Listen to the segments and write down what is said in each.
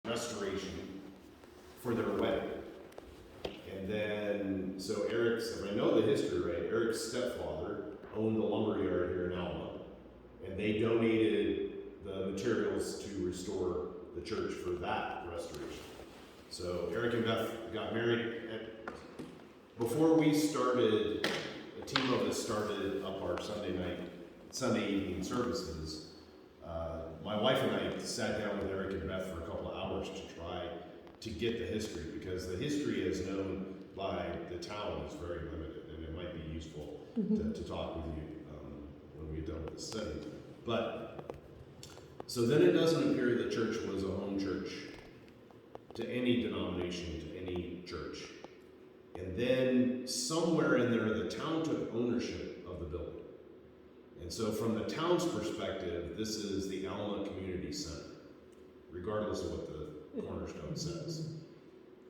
restoration for their wedding. And then, so Eric's, if I know the history right, Eric's stepfather owned a lumber yard here in Alma, and they donated the materials to restore the church for that restoration. So Eric and Beth got married. Before we started, a team of us started up our Sunday evening services. My wife and I sat down with Eric and Beth for a couple of hours to try to get the history, because the history as known by the town is very limited, and it might be useful to talk with you when we get done with the study. But, so then it doesn't appear the church was a home church to any denomination, to any church. And then somewhere in there, the town took ownership of the building. And so from the town's perspective, this is the Alma Community Center, regardless of what the cornerstone says.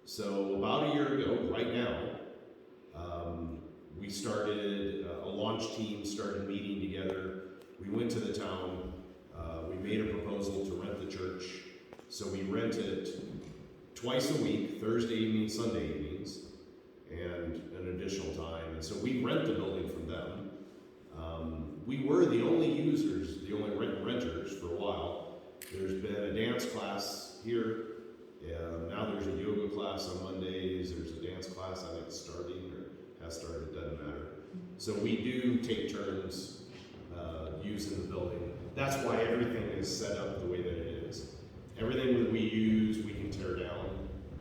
So about a year ago, right now, we started, a launch team started meeting together. We went to the town, we made a proposal to rent the church. So we rent it twice a week, Thursday evenings, Sunday evenings, and an additional time. And so we rent the building from them. We were the only users, the only renters for a while. There's been a dance class here. Now there's a yoga class on Mondays. There's a dance class, I think, starting or has started, it doesn't matter. So we do take turns using the building. That's why everything is set up the way that it is. Everything that we use, we can tear down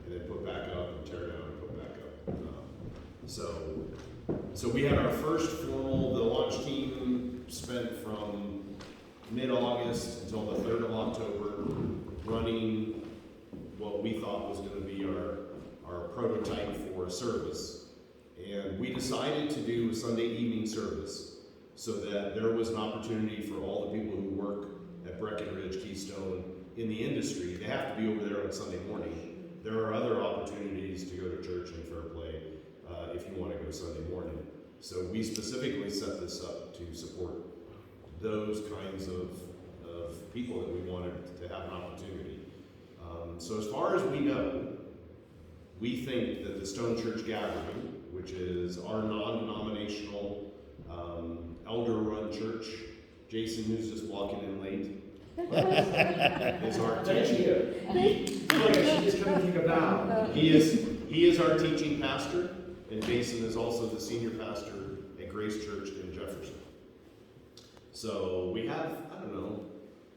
and then put back up, and tear down and put back up. So we had our first formal, the launch team spent from mid-August until the 3rd of October running what we thought was going to be our prototype for a service. And we decided to do a Sunday evening service so that there was an opportunity for all the people who work at Breckenridge, Keystone, in the industry. They have to be over there on Sunday morning. There are other opportunities to go to church in Fairplay if you want to go Sunday morning. So we specifically set this up to support those kinds of people that we wanted to have an opportunity. So as far as we know, we think that the Stone Church Gathering, which is our non-denominational elder-run church, Jason, who's just walking in late, is our teaching. He is our teaching pastor, and Jason is also the senior pastor at Grace Church in Jefferson. So we have, I don't know,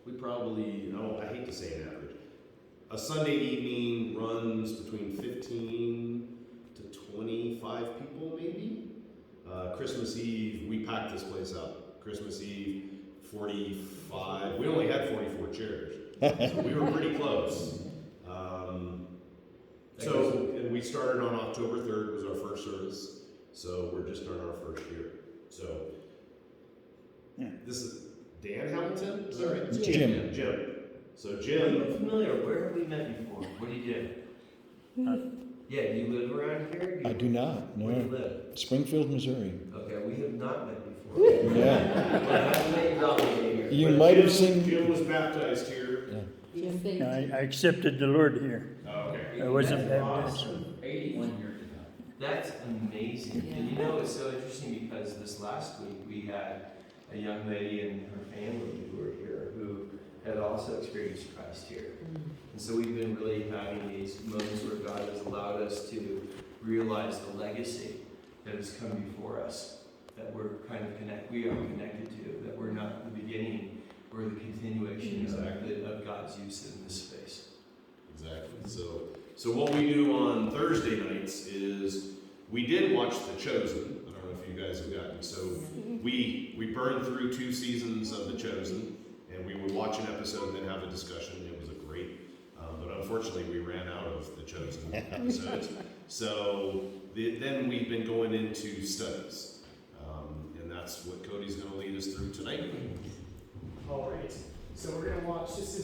we probably, I hate to say an average. A Sunday evening runs between 15 to 25 people, maybe. Christmas Eve, we packed this place up. Christmas Eve, 45. We only had 44 chairs, so we were pretty close. And we started on October 3rd was our first service, so we're just on our first year. So this is Dan Hamilton, is that right? Jim. So Jim. I'm familiar. Where have we met before? What do you do? Yeah, do you live around here? I do not. No. Where do you live? Springfield, Missouri. Okay, we have not met before. Yeah. You might have seen. Jim was baptized here. Yeah. I accepted the Lord here. Oh, okay. I wasn't baptized. Awesome. 81 years ago. That's amazing. Yeah. And you know, it's so interesting because this last week we had a young lady and her family who were here who had also experienced Christ here. And so we've been really having these moments where God has allowed us to realize the legacy that has come before us, that we're kind of we are connected to, that we're not the beginning, we're the continuation of God's use in this space. Exactly. So what we do on Thursday nights is we did watch The Chosen. I don't know if you guys have gotten. So we burned through 2 seasons of The Chosen, and we would watch an episode and then have a discussion. It was a great, but unfortunately we ran out of The Chosen episodes. So then we've been going into studies, and that's what Cody's going to lead us through tonight. All right. So we're going to watch, this is